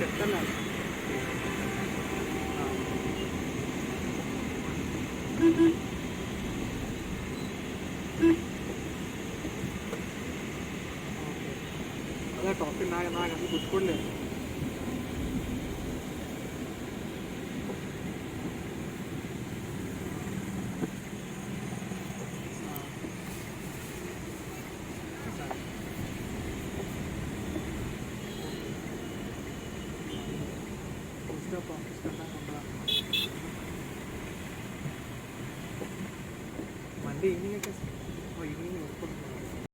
చెప్తాను. అదే టాపిక్ నాకు అసలు గుర్తుకోలేదు. మండే ఈవినింగ్ అయితే ఈవినింగ్ వస్తుంది.